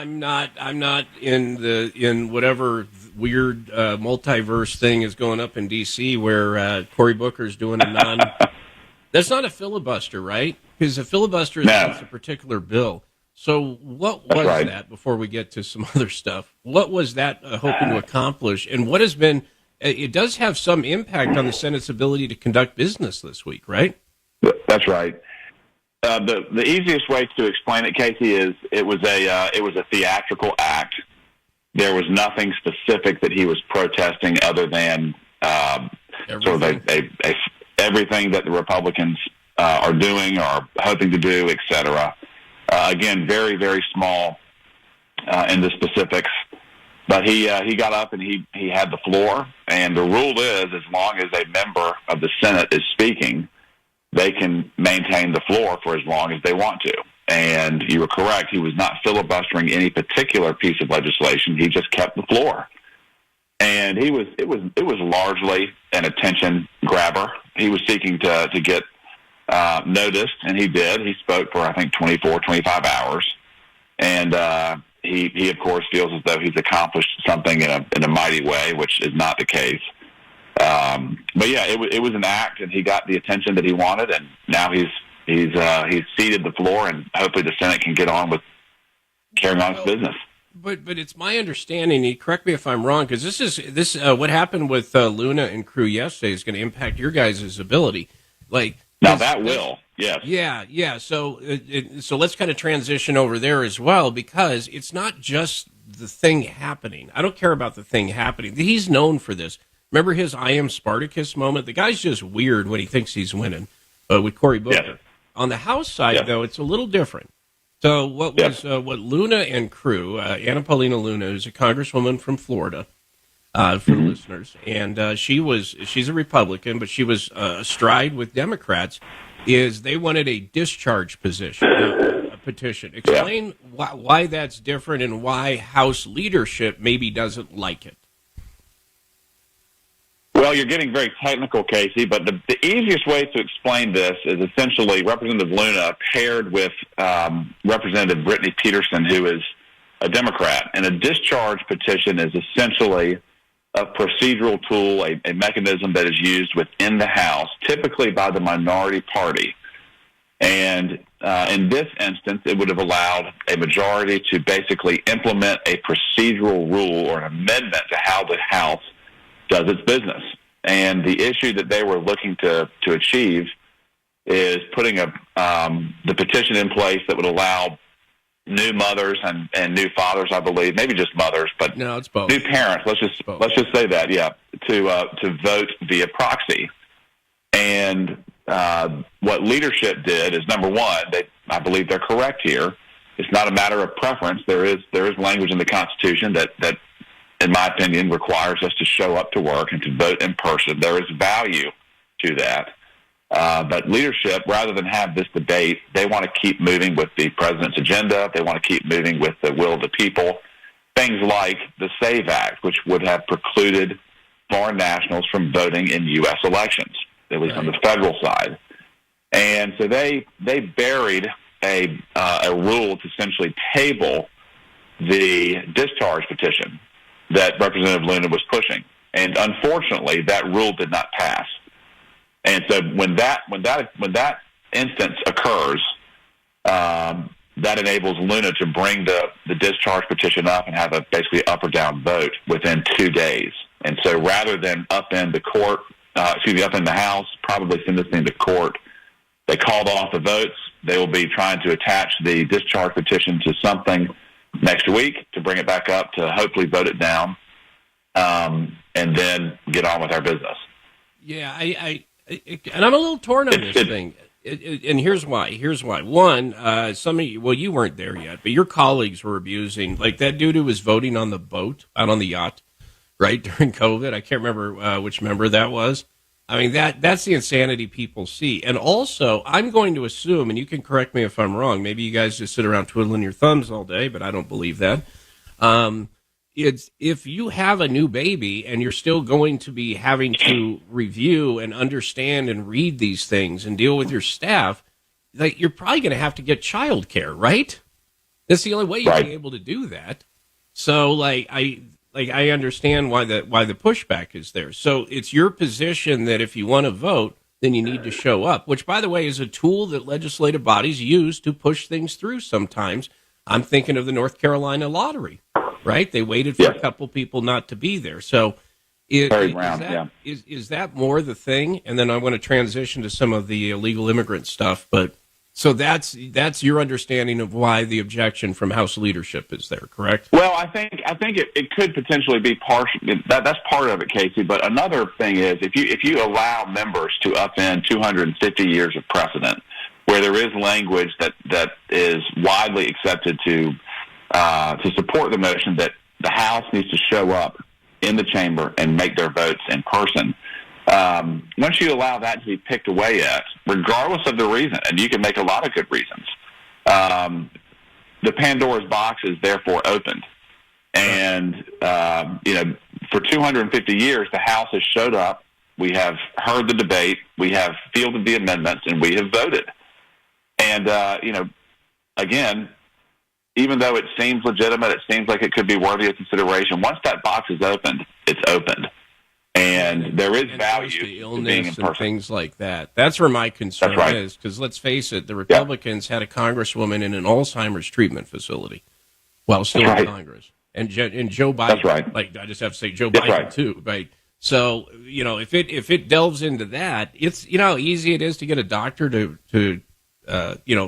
I'm not in whatever weird multiverse thing is going up in D.C. where Cory Booker's doing a non. That's not a filibuster, right? Because a filibuster is against a particular bill. So what was that? Before we get to some other stuff, what was that hoping to accomplish, and what has been? It does have some impact on the Senate's ability to conduct business this week, right? That's right. The easiest way to explain it, Casey, is it was a theatrical act. There was nothing specific that he was protesting other than sort of everything that the Republicans are doing or hoping to do, et cetera. Again, very, very small in the specifics. But he got up and he had the floor. And the rule is, as long as a member of the Senate is speaking, they can maintain the floor for as long as they want to. And you were correct. He was not filibustering any particular piece of legislation. He just kept the floor. And it was largely an attention grabber. He was seeking to get noticed, and he did. He spoke for, I think, 24, 25 hours. And he of course, feels as though he's accomplished something in a mighty way, which is not the case. But yeah, it was an act, and he got the attention that he wanted, and now he's ceded the floor, and hopefully the Senate can get on with carrying on its business. But it's my understanding. Correct me if I'm wrong, because this what happened with Luna and crew yesterday is going to impact your guys' ability. That will, yes, yeah. So let's kind of transition over there as well, because it's not just the thing happening. I don't care about the thing happening. He's known for this. Remember his "I am Spartacus" moment? The guy's just weird when he thinks he's winning with Cory Booker. Yes. On the House side, though, it's a little different. So what Luna and crew, Anna Paulina Luna, who's a congresswoman from Florida, for the listeners, and she's a Republican, but she was astride with Democrats, is they wanted a discharge petition. Explain why that's different and why House leadership maybe doesn't like it. Well, you're getting very technical, Casey, but the easiest way to explain this is essentially Representative Luna paired with Representative Brittany Peterson, who is a Democrat. And a discharge petition is essentially a procedural tool, a mechanism that is used within the House, typically by the minority party. And in this instance, it would have allowed a majority to basically implement a procedural rule or an amendment to how the House does its business. And the issue that they were looking to achieve is putting the petition in place that would allow new mothers and new fathers, I believe, maybe just mothers, but no, it's both. New parents. Let's just say that, yeah, to vote via proxy. And what leadership did is, number one, I believe they're correct here. It's not a matter of preference. There is language in the Constitution that in my opinion, requires us to show up to work and to vote in person. There is value to that. But leadership, rather than have this debate, they want to keep moving with the president's agenda. They want to keep moving with the will of the people. Things like the SAVE Act, which would have precluded foreign nationals from voting in U.S. elections, at least on the federal side. And so they buried a rule to essentially table the discharge petition that Representative Luna was pushing. And unfortunately, that rule did not pass. And so when that instance occurs, that enables Luna to bring the discharge petition up and have a basically up or down vote within 2 days. And so rather than up in the House, probably send this thing to court, they called off the votes. They will be trying to attach the discharge petition to something next week to bring it back up to hopefully vote it down, and then get on with our business. Yeah, and I'm a little torn on this thing. And here's why. One, some of you, well, you weren't there yet, but your colleagues were abusing, like that dude who was voting on the boat, out on the yacht, right, during COVID. I can't remember which member that was. I mean, that's the insanity people see. And also, I'm going to assume, and you can correct me if I'm wrong, maybe you guys just sit around twiddling your thumbs all day, but I don't believe that. It's if you have a new baby and you're still going to be having to review and understand and read these things and deal with your staff, like you're probably going to have to get childcare, right? That's the only way you'd Right. be able to do that. So, I understand why the pushback is there. So it's your position that if you want to vote, then you need to show up, which, by the way, is a tool that legislative bodies use to push things through sometimes. I'm thinking of the North Carolina lottery, right? They waited for a couple people not to be there. So is that more the thing? And then I want to transition to some of the illegal immigrant stuff. But so that's your understanding of why the objection from House leadership is there, correct? Well, I think it could potentially be partial. That's part of it, Casey. But another thing is if you allow members to upend 250 years of precedent, where there is language that is widely accepted to support the motion that the House needs to show up in the chamber and make their votes in person. Once you allow that to be picked away at, regardless of the reason, and you can make a lot of good reasons, the Pandora's box is therefore opened. And, for 250 years, the House has showed up. We have heard the debate. We have fielded the amendments, and we have voted. And, again, even though it seems legitimate, it seems like it could be worthy of consideration. Once that box is opened, it's opened. And there is value to to being in person. And things like that. That's where my concern is, because let's face it, the Republicans had a congresswoman in an Alzheimer's treatment facility while still in Congress. And Joe Biden, that's right. Like, I just have to say Joe Biden, too, right? So, if it delves into that, it's, how easy it is to get a doctor to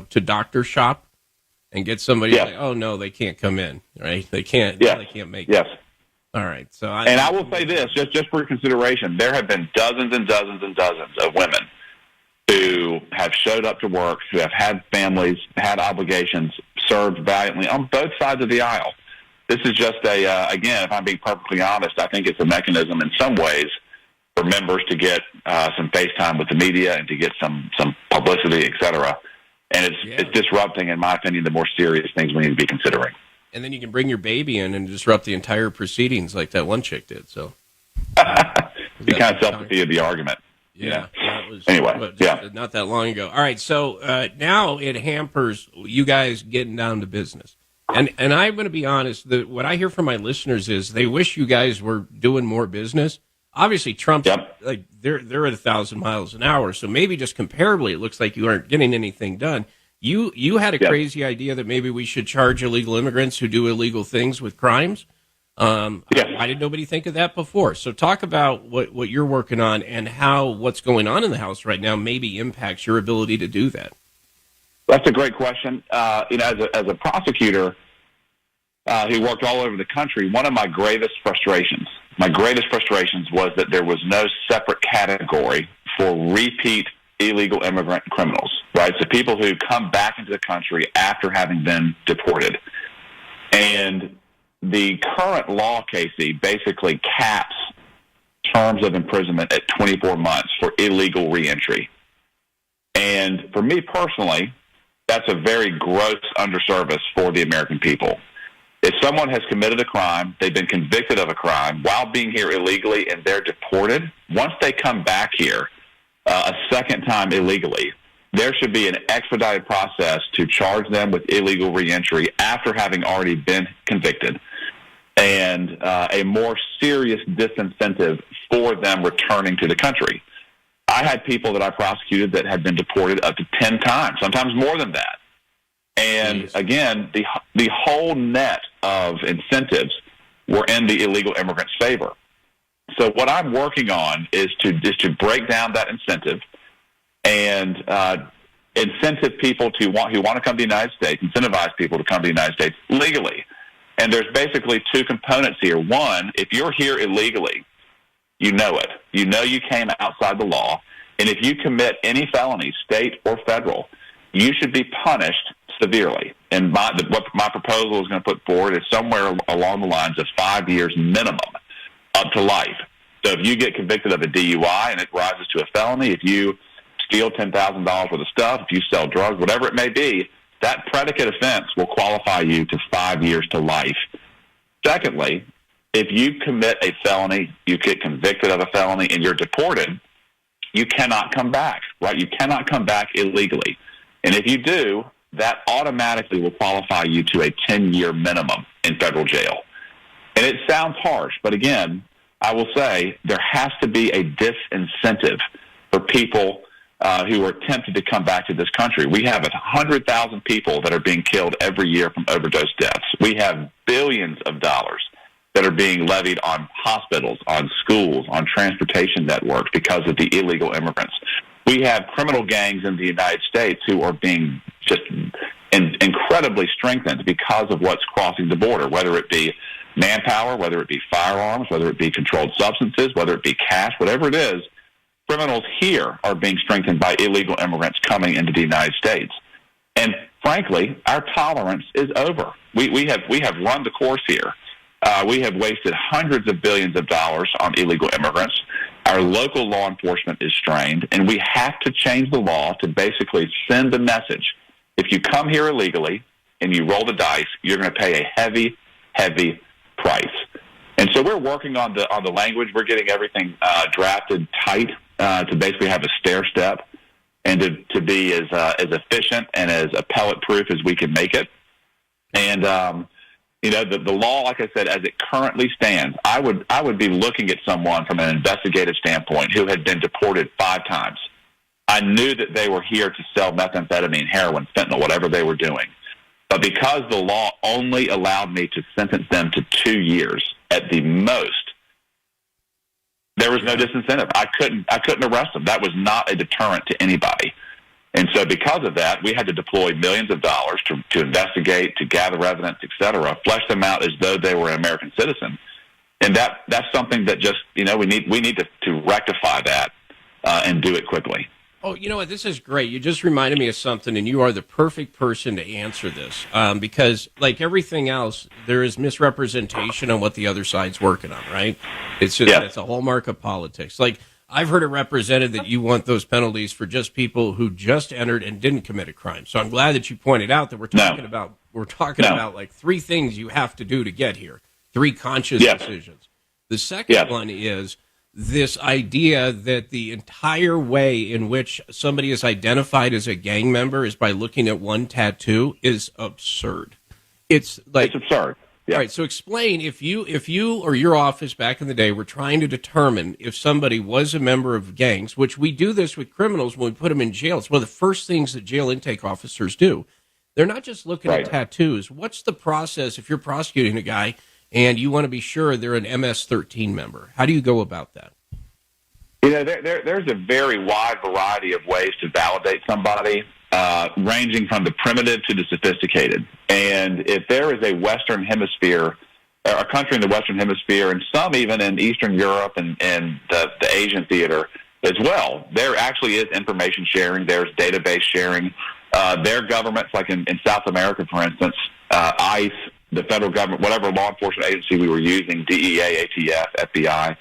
doctor shop and get somebody like, oh, no, they can't come in, right? They can't make it. Yes. All right. So I will say this, just for consideration, there have been dozens and dozens and dozens of women who have showed up to work, who have had families, had obligations, served valiantly on both sides of the aisle. This is just again, if I'm being perfectly honest, I think it's a mechanism in some ways for members to get some face time with the media and to get some publicity, et cetera. And it's disrupting, in my opinion, the more serious things we need to be considering. And then you can bring your baby in and disrupt the entire proceedings like that one chick did. So you kind of self-defeated the argument. Yeah. That was, anyway, not that long ago. All right, so now it hampers you guys getting down to business. And I'm going to be honest, what I hear from my listeners is they wish you guys were doing more business. Obviously, Trump's like they're at 1,000 miles an hour, so maybe just comparably, it looks like you aren't getting anything done. You had a crazy idea that maybe we should charge illegal immigrants who do illegal things with crimes. Why did nobody think of that before? So talk about what you're working on and how what's going on in the House right now maybe impacts your ability to do that. That's a great question. As a prosecutor who worked all over the country, one of my greatest frustrations was that there was no separate category for repeat illegal immigrant criminals, right? So people who come back into the country after having been deported. And the current law, Casey, basically caps terms of imprisonment at 24 months for illegal reentry. And for me personally, that's a very gross underservice for the American people. If someone has committed a crime, they've been convicted of a crime while being here illegally, and they're deported, once they come back here a second time illegally, there should be an expedited process to charge them with illegal reentry after having already been convicted, and a more serious disincentive for them returning to the country. I had people that I prosecuted that had been deported up to 10 times, sometimes more than that. And again, the whole net of incentives were in the illegal immigrants' favor. So what I'm working on is to break down that incentive and incentive people who want to come to the United States, incentivize people to come to the United States legally. And there's basically two components here. One, if you're here illegally, you know it. You know you came outside the law. And if you commit any felony, state or federal, you should be punished severely. And what my proposal is going to put forward is somewhere along the lines of 5 years minimum, up to life. So if you get convicted of a DUI and it rises to a felony, if you steal $10,000 worth of stuff, if you sell drugs, whatever it may be, that predicate offense will qualify you to 5 years to life. Secondly, if you commit a felony, you get convicted of a felony, and you're deported, you cannot come back, right? You cannot come back illegally. And if you do, that automatically will qualify you to a 10-year minimum in federal jail. And it sounds harsh, but again, I will say there has to be a disincentive for people who are tempted to come back to this country. We have 100,000 people that are being killed every year from overdose deaths. We have billions of dollars that are being levied on hospitals, on schools, on transportation networks because of the illegal immigrants. We have criminal gangs in the United States who are being just incredibly strengthened because of what's crossing the border, whether it be manpower, whether it be firearms, whether it be controlled substances, whether it be cash, whatever it is. Criminals here are being strengthened by illegal immigrants coming into the United States. And frankly, our tolerance is over. We have run the course here. We have wasted hundreds of billions of dollars on illegal immigrants. Our local law enforcement is strained, and we have to change the law to basically send the message. If you come here illegally and you roll the dice, you're going to pay a heavy, heavy price. And so we're working on the language. We're getting everything drafted tight to basically have a stair step and to be as efficient and as appellate-proof as we can make it. And the law, like I said, as it currently stands, I would be looking at someone from an investigative standpoint who had been deported 5 times. I knew that they were here to sell methamphetamine, heroin, fentanyl, whatever they were doing. But because the law only allowed me to sentence them to 2 years at the most, there was no disincentive. I couldn't arrest them. That was not a deterrent to anybody. And so because of that, we had to deploy millions of dollars to investigate, to gather evidence, et cetera, flesh them out as though they were an American citizen. And that's something that just, we need to rectify that and do it quickly. Oh, you know what? This is great. You just reminded me of something, and you are the perfect person to answer this because, like everything else, there is misrepresentation on what the other side's working on, right? It's just It's a hallmark of politics. Like, I've heard it represented that you want those penalties for just people who just entered and didn't commit a crime. So I'm glad that you pointed out that we're talking about like 3 things you have to do to get here, 3 conscious decisions. The second one is this idea that the entire way in which somebody is identified as a gang member is by looking at one tattoo is absurd. It's absurd. Yeah. All right, so explain if you or your office back in the day were trying to determine if somebody was a member of gangs, which we do this with criminals when we put them in jail. It's one of the first things that jail intake officers do. They're not just looking at tattoos. What's the process if you're prosecuting a guy and you want to be sure they're an MS-13 member? How do you go about that? There's a very wide variety of ways to validate somebody, ranging from the primitive to the sophisticated. And if there is a Western Hemisphere, a country in the Western Hemisphere, and some even in Eastern Europe and the Asian theater as well, there actually is information sharing. There's database sharing. Their governments, like in South America, for instance, ICE, the federal government, whatever law enforcement agency we were using, DEA, ATF, FBI,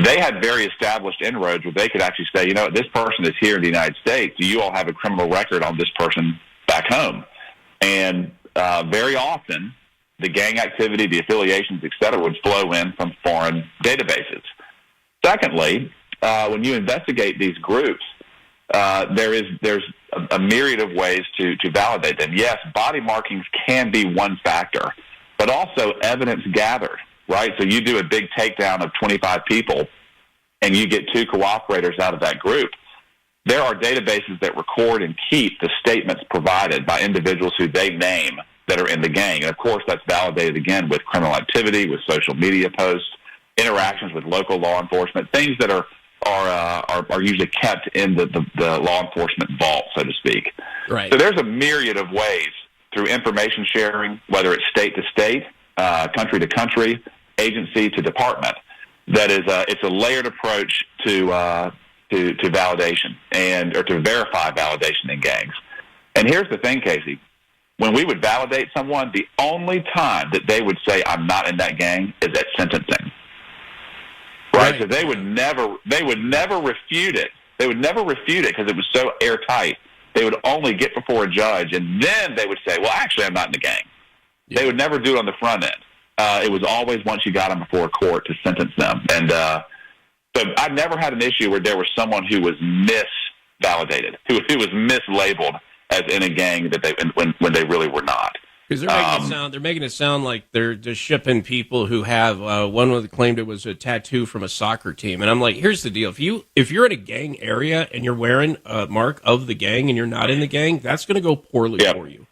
they had very established inroads where they could actually say, this person is here in the United States. Do you all have a criminal record on this person back home? And very often, the gang activity, the affiliations, et cetera, would flow in from foreign databases. Secondly, when you investigate these groups, there's a myriad of ways to validate them. Yes, body markings can be one factor, but also evidence gathered. Right, so you do a big takedown of 25 people, and you get 2 cooperators out of that group. There are databases that record and keep the statements provided by individuals who they name that are in the gang. And, of course, that's validated, again, with criminal activity, with social media posts, interactions with local law enforcement, things that are usually kept in the law enforcement vault, so to speak. Right. So there's a myriad of ways through information sharing, whether it's state to state, country to country, agency to department. That is, it's a layered approach to validation or to verify validation in gangs. And here's the thing, Casey: when we would validate someone, the only time that they would say "I'm not in that gang" is at sentencing. Right? So they would never refute it. They would never refute it because it was so airtight. They would only get before a judge, and then they would say, "Well, actually, I'm not in the gang." Yeah. They would never do it on the front end. It was always once you got them before a court to sentence them. And so I never had an issue where there was someone who was misvalidated, who was mislabeled as in a gang that they when they really were not. Because they're making it sound like they're just shipping people who have one claimed it was a tattoo from a soccer team, and I'm like, here's the deal: if you're in a gang area and you're wearing a mark of the gang and you're not in the gang, that's going to go poorly for you.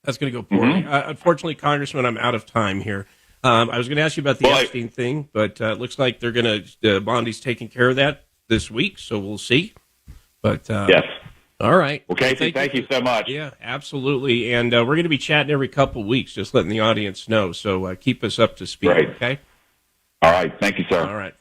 That's going to go poorly. Unfortunately, Congressman, I'm out of time here. I was going to ask you about the Epstein thing, but it looks like they're going to Bondi's taking care of that this week, so we'll see. But yes. All right. Well, Casey, thank you so much. Yeah, absolutely. And we're going to be chatting every couple of weeks, just letting the audience know. So keep us up to speed, Great. okay? All right. Thank you, sir. All right.